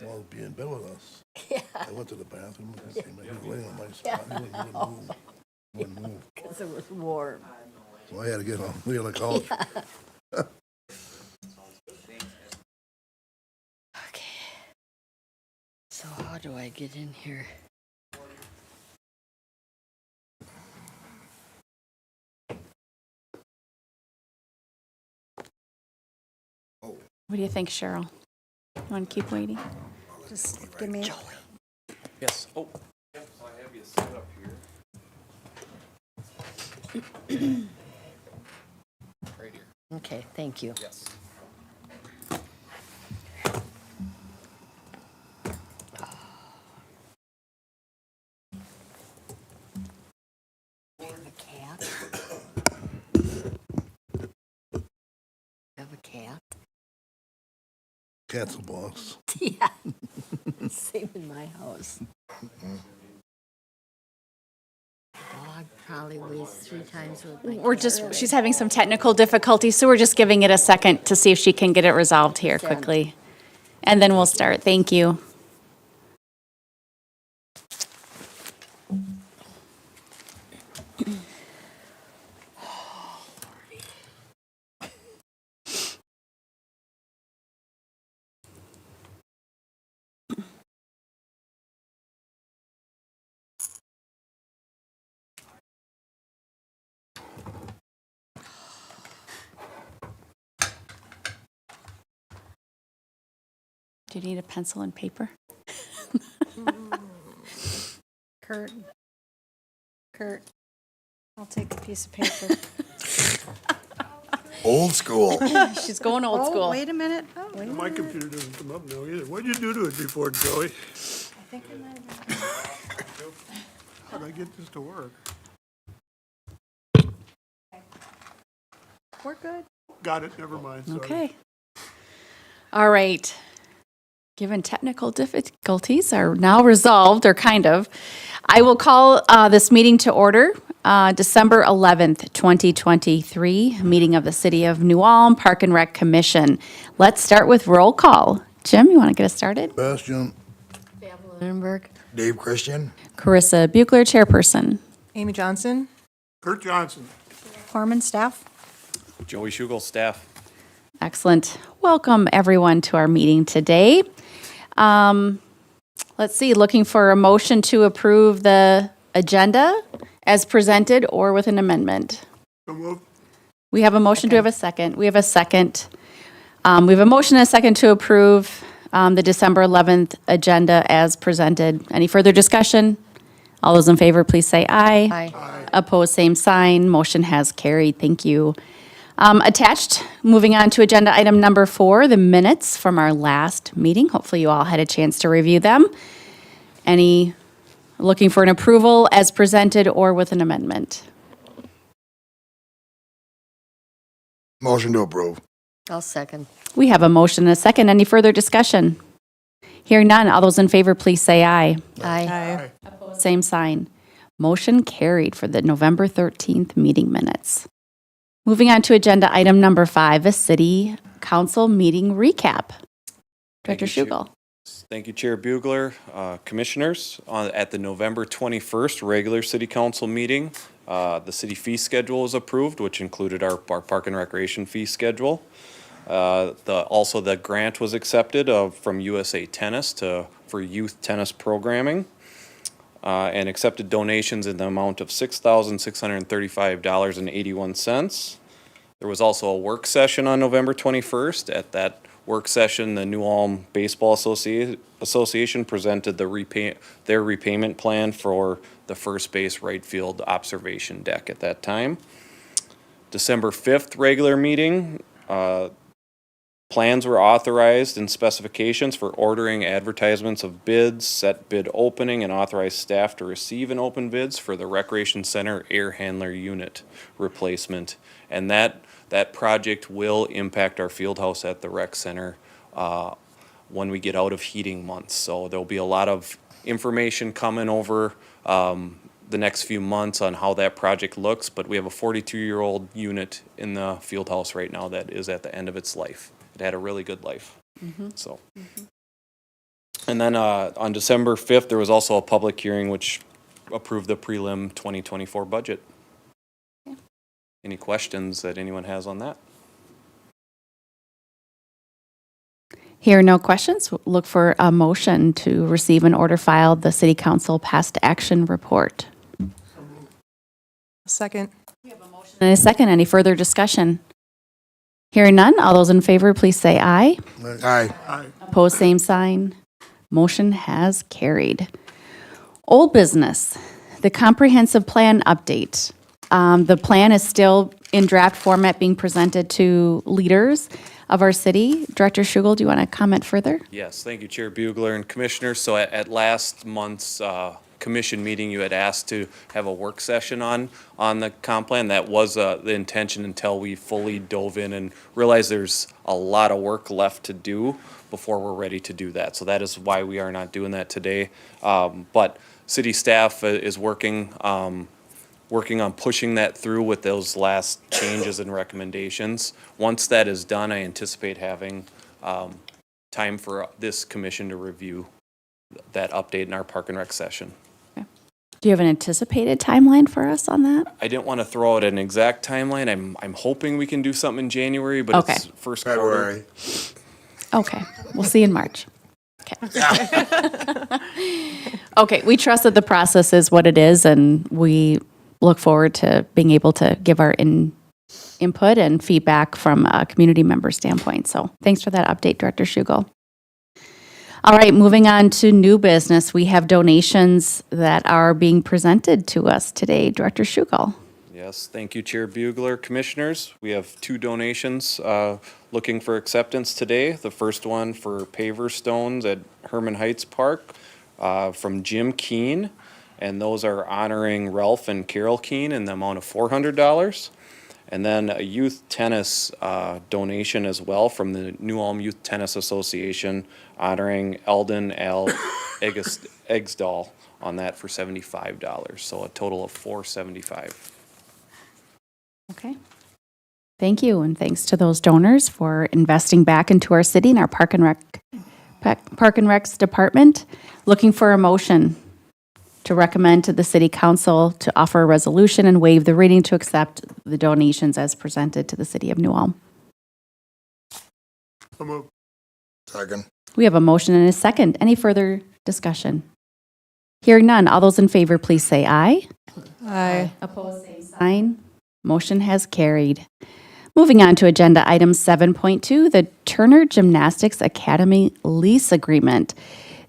Well, be in bed with us. Yeah, I went to the bathroom, and he was laying on my spine, he wouldn't move. He wouldn't move. because it was warm. So I had to get on, lay on the couch. Okay. So how do I get in here? What do you think, Cheryl? You want to keep waiting? Just give me. Yes. Oh. Yep, so I have you set up here. Right here. Okay, thank you. Yes. Have a cat. Have a cat. Cat's a boss. Yeah. Same in my house. Dog probably weighs 3 times what my We're cat just, really. she's having some technical difficulties, so we're just giving it a second to see if she can get it resolved here Sure. quickly. And then we'll start. Thank you. Do you need a pencil and paper? Kurt. I'll take a piece of paper. Old school. She's going old Oh, school. wait a minute. Oh, wait a My minute. computer doesn't come up now either. What'd you do to it before, Joey? I think I might have. How'd I get this to work? We're good. Got it, never mind. Sorry. Okay. All right. Given technical difficulties are now resolved, or kind of, I will call this meeting to order. December 11th, 2023, meeting of the City of New Ulm Park and Rec Commission. Let's start with roll call. Jim, you want to get us started? Bastion, Lunenburg. Dave Christian. Carissa Bugler, chairperson. Amy Johnson. Kurt Johnson. Corman, staff. Joey Schugel, staff. Excellent. Welcome, everyone, to our meeting today. Let's see, looking for a motion to approve the agenda as presented or with an amendment. So moved. We have a motion. Do we have a second? We have a second. We have a motion and a second to approve the December 11th agenda as presented. Any further discussion? All those in favor, please say aye. Aye. Opposed, same sign. Motion has carried. Thank you. Attached, moving on to agenda item number 4, the minutes from our last meeting. Hopefully you all had a chance to review them. Looking for an approval as presented or with an amendment? Motion to approve. I'll second. We have a motion and a second. Any further discussion? Hearing none, all those in favor, please say aye. Aye. Same sign. Motion carried for the November 13th meeting minutes. Moving on to agenda item number 5, a city council meeting recap. Thank Director you, Chair. Schugel. Thank you, Chair Bugler, commissioners. At the November 21st regular city council meeting, the city fee schedule was approved, which included our park and recreation fee schedule. Also, the grant was accepted from USA Tennis for youth tennis programming, and accepted donations in the amount of $6,635.81. There was also a work session on November 21st. At that work session, the New Ulm Baseball Association presented their repayment plan for the first base right field observation deck at that time. December 5th regular meeting, plans were authorized and specifications for ordering advertisements of bids, set bid opening, and authorized staff to receive and open bids for the Recreation Center air handler unit replacement. And that project will impact our field house at the rec center when we get out of heating months. So there'll be a lot of information coming over the next few months on how that project looks, but we have a 42-year-old unit in the field house right now that is at the end of its life. It had a really good life. So And then on December 5th, there was also a public hearing which approved the prelim 2024 budget. Any questions that anyone has on that? Here, no questions. Look for a motion to receive and order filed the City Council past action report. Second. And a second, any further discussion? Hearing none, all those in favor, please say aye. Aye. Aye. Opposed, same sign. Motion has carried. Old business, the comprehensive plan update. The plan is still in draft format being presented to leaders of our city. Director Schugel, do you want to comment further? Yes, thank you, Chair Bugler and Commissioners. So at last month's commission meeting, you had asked to have a work session on the comp plan. That was the intention until we fully dove in and realized there's a lot of work left to do before we're ready to do that. So that is why we are not doing that today. But city staff is working on pushing that through with those last changes and recommendations. Once that is done, I anticipate having time for this commission to review that update in our Park and Rec session. Do you have an anticipated timeline for us on that? I didn't want to throw out an exact timeline. I'm hoping we can do something in January, but Okay. it's first quarter. February. Okay, we'll see in March. Okay. Okay, we trust that the process is what it is, and we look forward to being able to give our input and feedback from a community member standpoint. So thanks for that update, Director Schugel. All right, moving on to new business. We have donations that are being presented to us today. Director Schugel. Yes, thank you, Chair Bugler. Commissioners, we have two donations looking for acceptance today. The first one for paver stones at Herman Heights Park from Jim Keene, and those are honoring Ralph and Carol Keene in the amount of $400. And then a youth tennis donation as well from the New Ulm Youth Tennis Association honoring Eldon L. Eggsdahl on that for $75. So a total of $475. Okay. Thank you, and thanks to those donors for investing back into our city and our Park and Recs department. Looking for a motion to recommend to the City Council to offer a resolution and waive the reading to accept the donations as presented to the City of New Ulm. So moved. Second. We have a motion and a second. Any further discussion? Hearing none, all those in favor, please say aye. Aye. Opposed, same sign. Motion has carried. Moving on to agenda item 7.2, the Turner Gymnastics Academy lease agreement.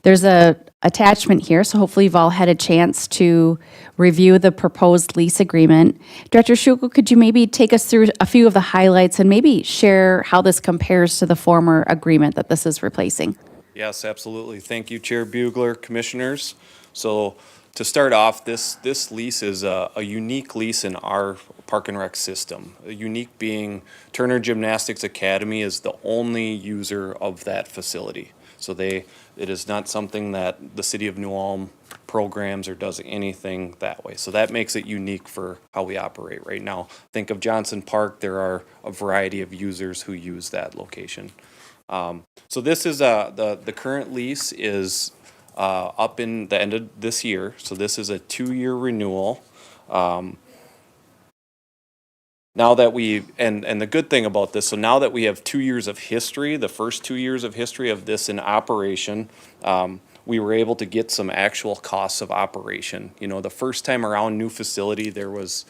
There's a attachment here, so hopefully you've all had a chance to review the proposed lease agreement. Director Schugel, could you maybe take us through a few of the highlights and maybe share how this compares to the former agreement that this is replacing? Yes, absolutely. Thank you, Chair Bugler, Commissioners. So to start off, this lease is a unique lease in our Park and Rec system. A unique being Turner Gymnastics Academy is the only user of that facility. So it is not something that the City of New Ulm programs or does anything that way. So that makes it unique for how we operate right now. Think of Johnson Park, there are a variety of users who use that location. So this is the current lease is up in the end of this year. So this is a 2-year renewal. Now that and the good thing about this, so now that we have 2 years of history, the first 2 years of history of this in operation, we were able to get some actual costs of operation. You know, the first time around, new facility, there was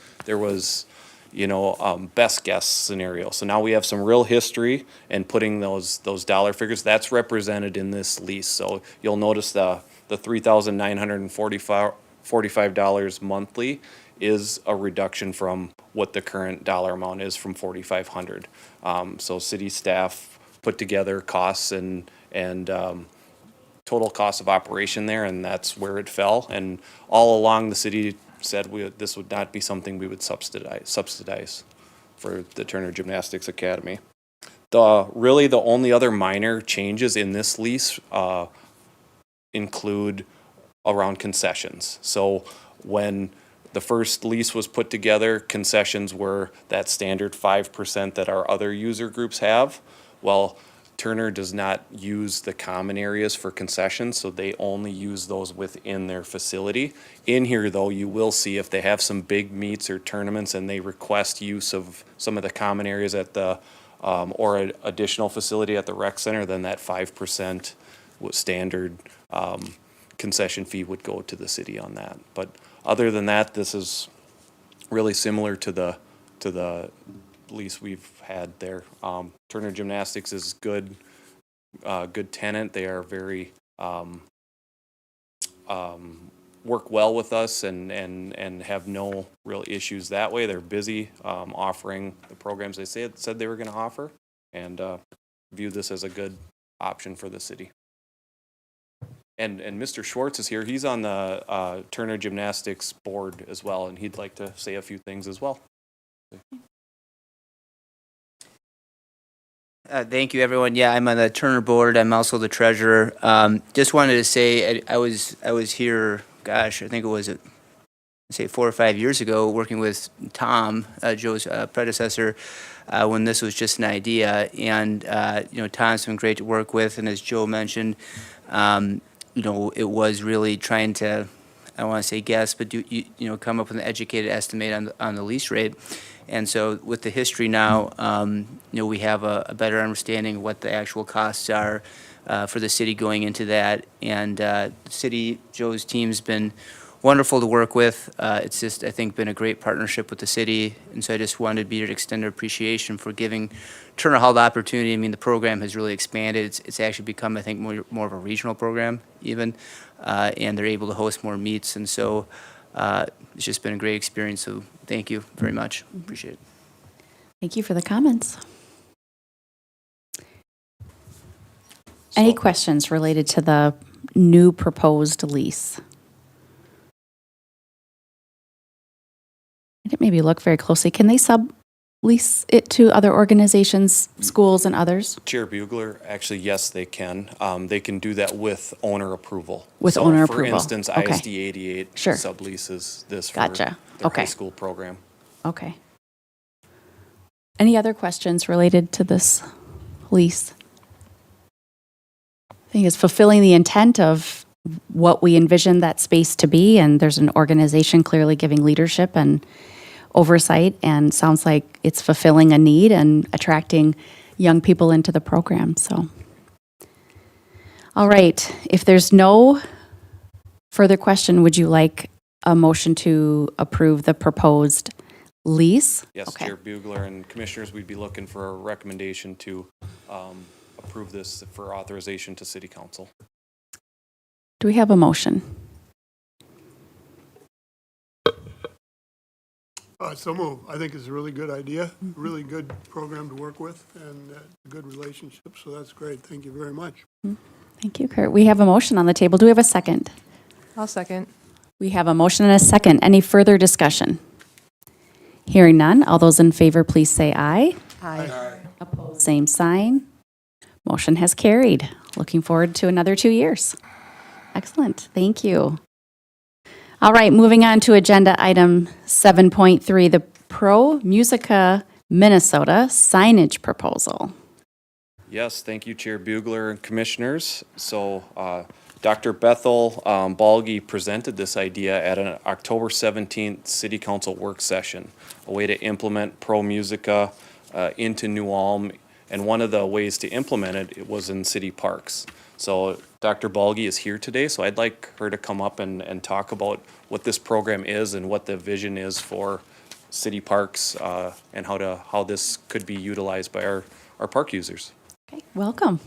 best guess scenario. So now we have some real history and putting those dollar figures, that's represented in this lease. So you'll notice the $3,945 monthly is a reduction from what the current dollar amount is from $4,500. So city staff put together costs and total cost of operation there, and that's where it fell. And all along, the city said this would not be something we would subsidize for the Turner Gymnastics Academy. Really the only other minor changes in this lease include around concessions. So when the first lease was put together, concessions were that standard 5% that our other user groups have. Well, Turner does not use the common areas for concessions, so they only use those within their facility. In here, though, you will see if they have some big meets or tournaments and they request use of some of the common areas at the, or an additional facility at the rec center, then that 5% standard concession fee would go to the city on that. But other than that, this is really similar to the lease we've had there. Turner Gymnastics is good tenant. They are very, work well with us and have no real issues that way. They're busy, offering the programs they said they were gonna offer, and, view this as a good option for the city. And Mr. Schwartz is here. He's on the, Turner Gymnastics board as well, and he'd like to say a few things as well. Thank you, everyone. Yeah, I'm on the Turner board. I'm also the treasurer. Just wanted to say I was here. Gosh, I think it was 4 or 5 years ago, working with Tom, Joe's predecessor, when this was just an idea. And Tom's been great to work with. And as Joe mentioned, it was really trying to, I don't want to say guess, but come up with an educated estimate on the lease rate. And so with the history now, we have a better understanding of what the actual costs are for the city going into that. And the city, Joe's team's been wonderful to work with. It's just, I think, been a great partnership with the city. And so I just wanted to be here to extend our appreciation for giving Turner Hall the opportunity. I mean, the program has really expanded. It's actually become, I think, more of a regional program even. And they're able to host more meets. And so it's just been a great experience, so thank you very much. Appreciate it. Thank you for the comments. Any questions related to the new proposed lease? I didn't maybe look very closely. Can they sublease it to other organizations, schools, and others? Chair Bugler, actually, yes, they can. They can do that with owner approval. With So, owner For approval. instance, Okay. ISD 88 Sure. subleases this for Gotcha. their Okay. high school program. Okay. Any other questions related to this lease? I think it's fulfilling the intent of what we envisioned that space to be, and there's an organization clearly giving leadership and oversight, and sounds like it's fulfilling a need and attracting young people into the program, so. All right, if there's no further question, would you like a motion to approve the proposed lease? Yes, Okay. Chair Bugler and Commissioners, we'd be looking for a recommendation to approve this for authorization to City Council. Do we have a motion? So move. I think it's a really good idea, really good program to work with, and a good relationship, so that's great. Thank you very much. Thank you, Kurt. We have a motion on the table. Do we have a second? I'll second. We have a motion and a second. Any further discussion? Hearing none, all those in favor, please say aye. Aye. Opposed, same sign. Motion has carried. Looking forward to another 2 years. Excellent, thank you. All right, moving on to agenda item 7.3, the Pro Musica Minnesota signage proposal. Yes, thank you, Chair Bugler and Commissioners. So, Dr. Bethel Balgi presented this idea at an October 17th City Council work session, a way to implement Pro Musica into New Ulm, and one of the ways to implement it was in city parks. So Dr. Balgi is here today, so I'd like her to come up and talk about what this program is and what the vision is for city parks and how this could be utilized by our park users. Okay, welcome.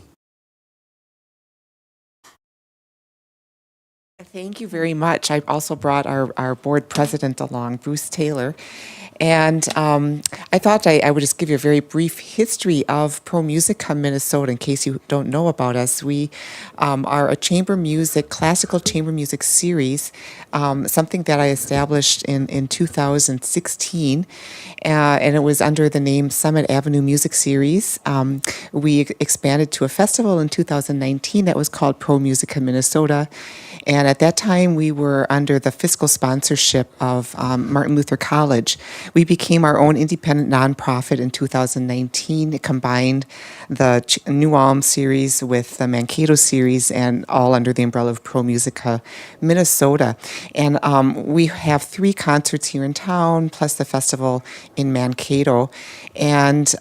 Thank you very much. I also brought our board president along, Bruce Taylor. And I thought I would just give you a very brief history of Pro Musica Minnesota in case you don't know about us. We are a classical chamber music series, something that I established in 2016. And it was under the name Summit Avenue Music Series. We expanded to a festival in 2019 that was called Pro Musica Minnesota. And at that time, we were under the fiscal sponsorship of Martin Luther College. We became our own independent nonprofit in 2019. It combined the New Ulm series with the Mankato series, and all under the umbrella of Pro Musica Minnesota. And we have 3 concerts here in town, plus the festival in Mankato. And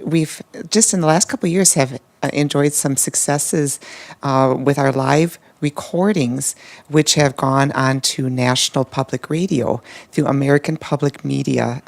we've just in the last couple of years have enjoyed some successes with our live recordings, which have gone on to national public radio through American Public Media,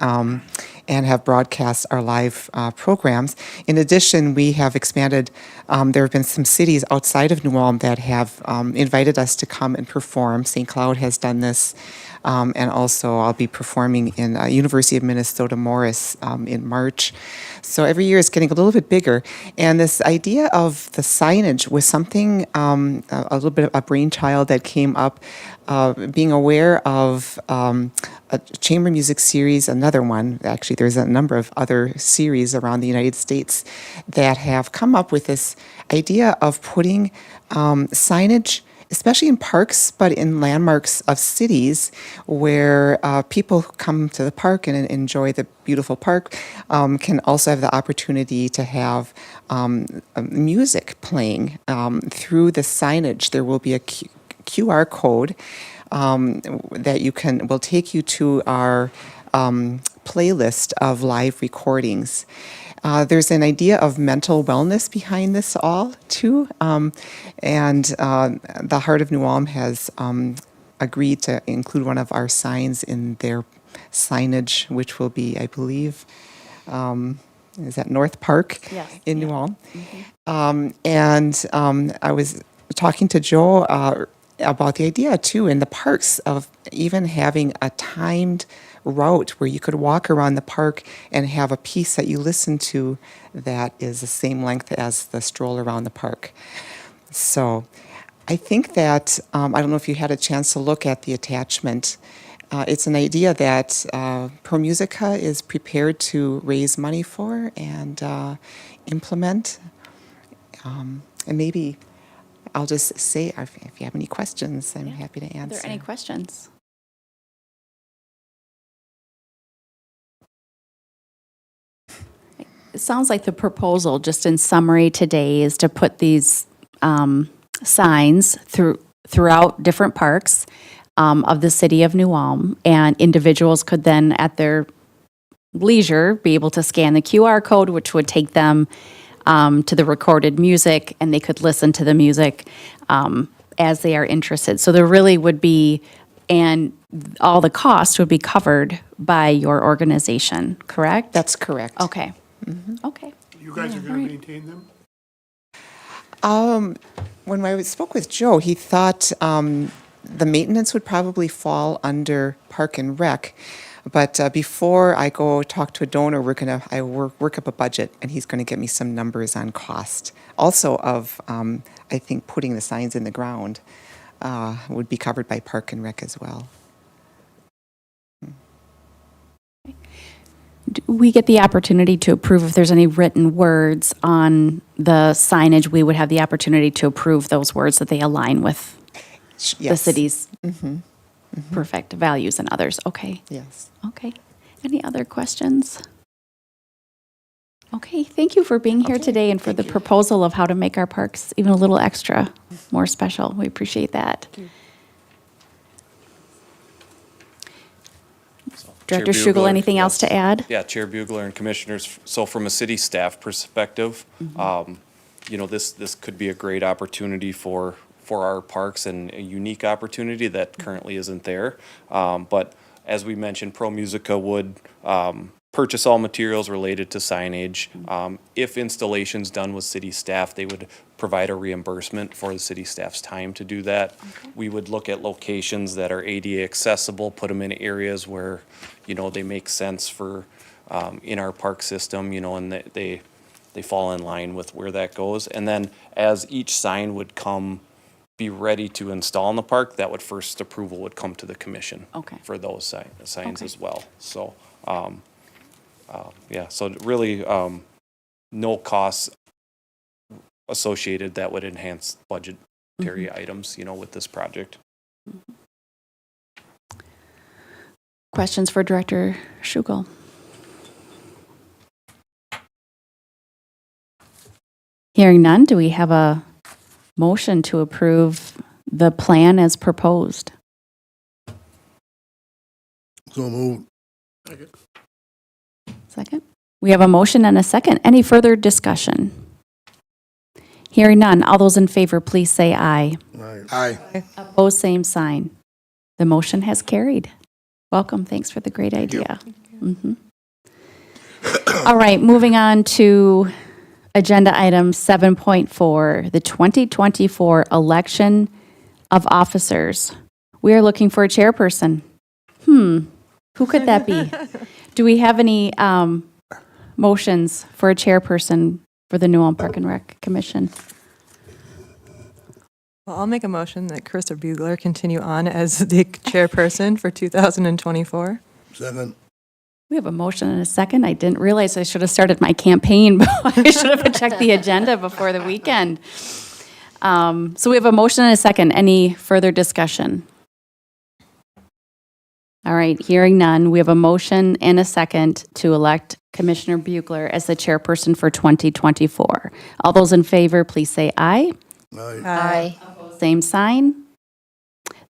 and have broadcast our live programs. In addition, we have expanded. There have been some cities outside of New Ulm that have invited us to come and perform. St. Cloud has done this. And also, I'll be performing in University of Minnesota Morris in March. So every year it's getting a little bit bigger. And this idea of the signage was something, a little bit of a brainchild that came up, being aware of a chamber music series, another one. Actually, there's a number of other series around the United States that have come up with this idea of putting signage, especially in parks, but in landmarks of cities where people come to the park and enjoy the beautiful park, can also have the opportunity to have music playing through the signage. There will be a QR code that will take you to our playlist of live recordings. There's an idea of mental wellness behind this all, too. And the Heart of New Ulm has agreed to include one of our signs in their signage, which will be, I believe, is that North Park in New Ulm? And I was talking to Joe about the idea, too, in the parks of even having a timed route where you could walk around the park and have a piece that you listen to that is the same length as the stroll around the park. So I think that, I don't know if you had a chance to look at the attachment. It's an idea that Pro Musica is prepared to raise money for and implement. And maybe I'll just say, if you have any questions, I'm happy to answer. Are there any questions? It sounds like the proposal, just in summary today, is to put these signs throughout different parks of the city of New Ulm, and individuals could then, at their leisure, be able to scan the QR code, which would take them to the recorded music, and they could listen to the music as they are interested. So there really would be, and all the costs would be covered by your organization, correct? That's correct. Okay. Okay. You guys are going to maintain them? When I spoke with Joe, he thought the maintenance would probably fall under Park and Rec. But before I go talk to a donor, I work up a budget, and he's going to get me some numbers on cost. Also of, I think, putting the signs in the ground would be covered by Park and Rec as well. Do we get the opportunity to approve if there's any written words on the signage? We would have the opportunity to approve those words that they align with the Yes. city's perfect values and others. Okay. Yes. Okay. Any other questions? Okay. Thank you for being here today and for the proposal of how to make our parks even a little extra more special. We appreciate that. Director Chair Schugel, Bugler, anything else to add? Yeah, Chair Bugler and Commissioners, so from a city staff perspective, this could be a great opportunity for our parks and a unique opportunity that currently isn't there. But as we mentioned, Pro Musica would purchase all materials related to signage. If installations done with city staff, they would provide a reimbursement for the city staff's time to do that. We would look at locations that are ADA accessible, put them in areas where, they make sense for, in our park system, and they fall in line with where that goes. And then as each sign would be ready to install in the park, that first approval would come to the commission. Okay. For those signs Okay. as well. So, so really, no costs associated that would enhance budgetary items, with this project. Questions for Director Schugel? Hearing none, do we have a motion to approve the plan as proposed? So moved. Second. We have a motion and a second. Any further discussion? Hearing none, all those in favor, please say aye. Aye. Aye. Opposed, same sign. The motion has carried. Welcome. Thanks for the great idea. Mhm. All right, moving on to agenda item 7.4, the 2024 election of officers. We are looking for a chairperson. Who could that be? Do we have any motions for a chairperson for the New Ulm Park and Rec Commission? Well, I'll make a motion that Krista Bugler continue on as the chairperson for 2024. Second. We have a motion and a second. I didn't realize I should have started my campaign, but I should have checked the agenda before the weekend. So we have a motion and a second. Any further discussion? All right, hearing none, we have a motion and a second to elect Commissioner Bugler as the chairperson for 2024. All those in favor, please say aye. Aye. Aye. Same sign.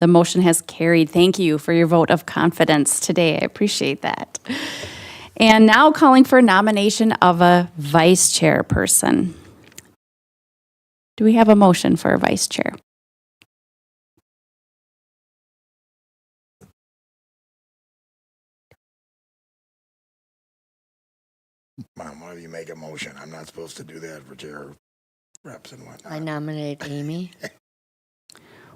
The motion has carried. Thank you for your vote of confidence today. I appreciate that. And now calling for nomination of a vice chairperson. Do we have a motion for a vice chair? Mom, why do you make a motion? I'm not supposed to do that for chair reps and I whatnot. nominate Amy.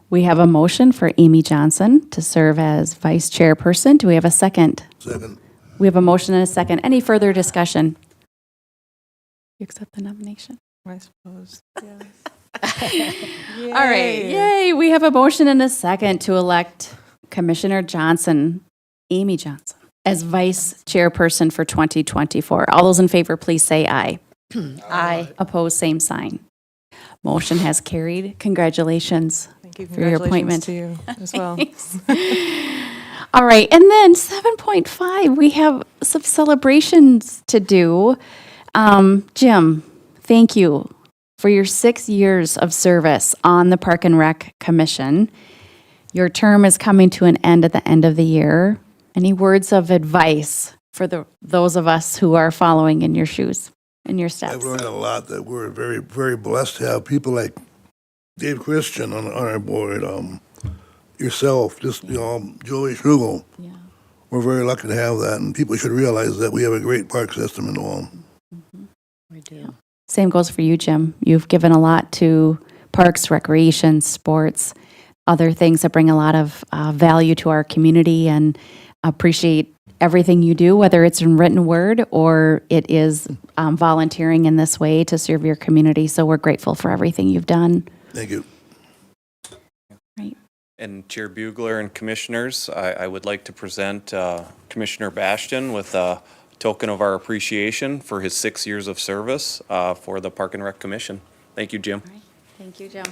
We have a motion for Amy Johnson to serve as vice chairperson. Do we have a second? Second. We have a motion and a second. Any further discussion? You accept the nomination? I suppose, yes. All right, yay. We have a motion and a second to elect Commissioner Johnson, Amy Johnson, as vice chairperson for 2024. All those in favor, please say aye. Aye. Opposed, same sign. Motion has carried. Congratulations. Thank you. For your appointment. Congratulations to you as well. All right, and then 7.5, we have some celebrations to do. Jim, thank you for your 6 years of service on the Park and Rec Commission. Your term is coming to an end at the end of the year. Any words of advice for those of us who are following in your shoes, in your steps? I've learned a lot that we're very, very blessed to have people like Dave Christian on our board, yourself, just, Joey Schugel. Yeah. We're very lucky to have that, and people should realize that we have a great park system in New Ulm. We do. Same goes for you, Jim. You've given a lot to parks, recreation, sports, other things that bring a lot of value to our community, and appreciate everything you do, whether it's in written word or it is volunteering in this way to serve your community. So we're grateful for everything you've done. Thank you. Right. And Chair Bugler and Commissioners, I would like to present Commissioner Bastian with a token of our appreciation for his 6 years of service for the Park and Rec Commission. Thank you, Jim. Thank you, Jim.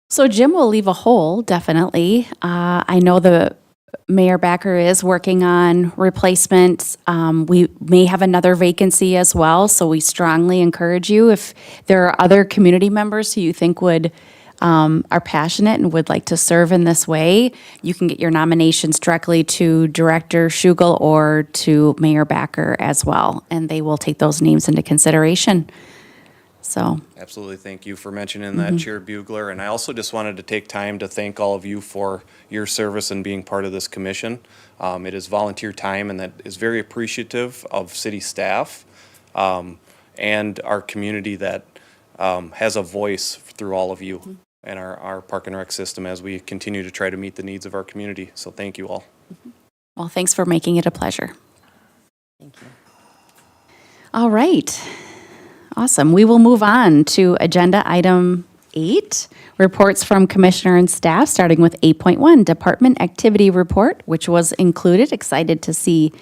So Jim will leave a hole, definitely. I know the Mayor Backer is working on replacements. We may have another vacancy as well, so we strongly encourage you, if there are other community members who you think would are passionate and would like to serve in this way, you can get your nominations directly to Director Schugel or to Mayor Backer as well, and they will take those names into consideration. So, Absolutely. Thank you for mentioning that, Chair Bugler. And I also just wanted to take time to thank all of you for your service and being part of this commission. It is volunteer time, and that is very appreciative of city staff and our community that has a voice through all of you and our Park and Rec system as we continue to try to meet the needs of our community. So thank you all. well, thanks for making it a pleasure. Thank you. All right. Awesome. We will move on to agenda item 8, reports from commissioner and staff, starting with 8.1, department activity report, which was included. Excited to see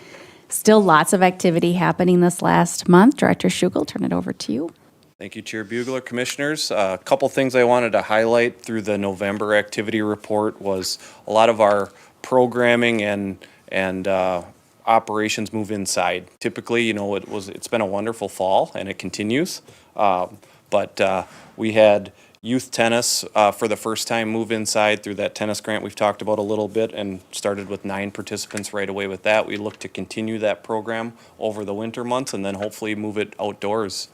still lots of activity happening this last month. Director Schugel, turn it over to you. Thank you, Chair Bugler. Commissioners, a couple things I wanted to highlight through the November activity report was a lot of our programming and operations move inside. Typically, you know, it's been a wonderful fall and it continues. But we had youth tennis for the first time move inside through that tennis grant we've talked about a little bit, and started with 9 participants right away with that. We look to continue that program over the winter months and then hopefully move it outdoors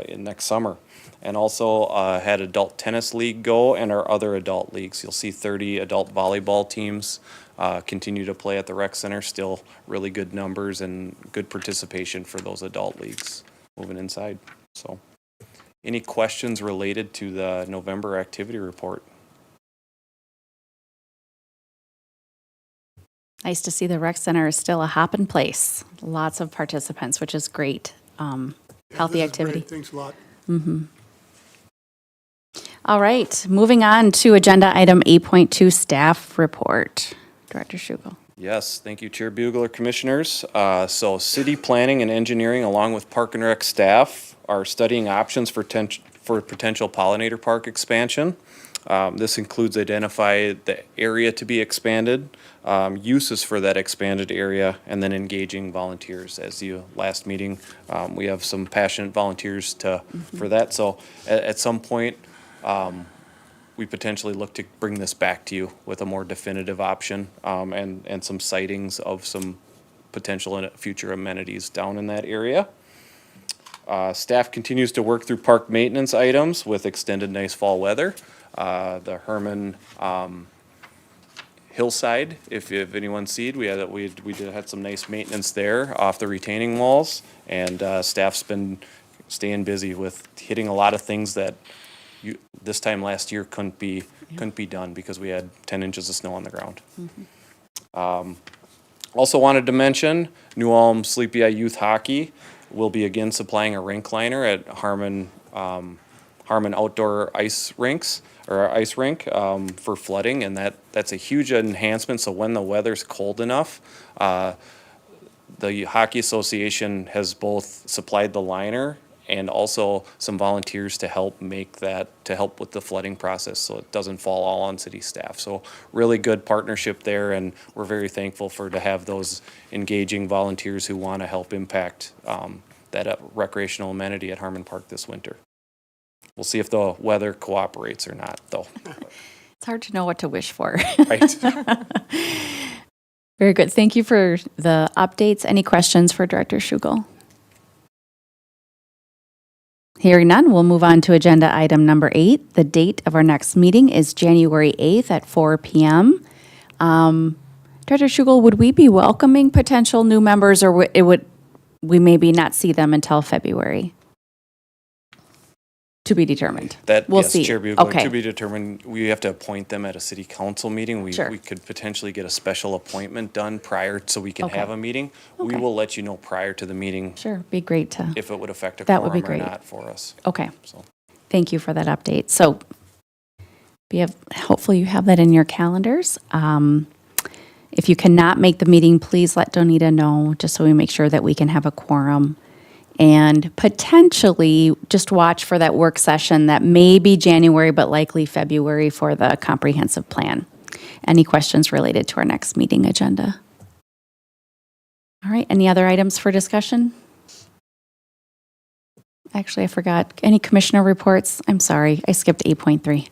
in next summer. And also had adult tennis league go and our other adult leagues. You'll see 30 adult volleyball teams continue to play at the rec center. Still really good numbers and good participation for those adult leagues moving inside. So any questions related to the November activity report? Nice to see the rec center is still a hopping place. Lots of participants, which is great. Healthy This is great. activity. Thanks a lot. All right, moving on to agenda item 8.2, staff report. Director Schugel. Yes, thank you, Chair Bugler, Commissioners. So city planning and engineering, along with Park and Rec staff, are studying options for potential pollinator park expansion. This includes identify the area to be expanded, uses for that expanded area, and then engaging volunteers. As the last meeting, we have some passionate volunteers for that. So at some point, we potentially look to bring this back to you with a more definitive option, and some sightings of some potential future amenities down in that area. Staff continues to work through park maintenance items with extended nice fall weather. The Herman hillside, if anyone seen, we had some nice maintenance there off the retaining walls, and staff's been staying busy with hitting a lot of things that this time last year couldn't be done because we had 10 inches of snow on the ground. Also wanted to mention New Ulm Sleepy Eye Youth Hockey will be again supplying a rink liner at Harmon Outdoor Ice Rinks, or ice rink, for flooding, and that's a huge enhancement. So when the weather's cold enough, the Hockey Association has both supplied the liner and also some volunteers to help with the flooding process, so it doesn't fall all on city staff. So really good partnership there, and we're very thankful to have those engaging volunteers who want to help impact that recreational amenity at Harmon Park this winter. We'll see if the weather cooperates or not, though. It's hard to know what to wish for. Right. Very good. Thank you for the updates. Any questions for Director Schugel? Hearing none, we'll move on to agenda item number 8. The date of our next meeting is January 8th at 4 p.m. Director Schugel, would we be welcoming potential new members, or we maybe not see them until February? To be determined. We'll Yes, see. Chair Bugler, Okay. to be determined. We have to appoint them at a city council meeting. Sure. We could potentially get a special appointment done prior, so we can Okay. have a meeting. We Okay. will let you know prior to the meeting Sure, be great to. if it would affect a That would be quorum or great. not for us. Okay. So. Thank you for that update. So hopefully you have that in your calendars. If you cannot make the meeting, please let Donita know, just so we make sure that we can have a quorum. And potentially just watch for that work session that may be January, but likely February for the comprehensive plan. Any questions related to our next meeting agenda? All right, any other items for discussion? Actually, I forgot. Any commissioner reports? I'm sorry, I skipped 8.3.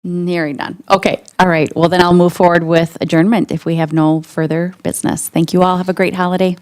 Hearing none. Okay, all right. Well, then I'll move forward with adjournment if we have no further business. Thank you all. Have a great holiday.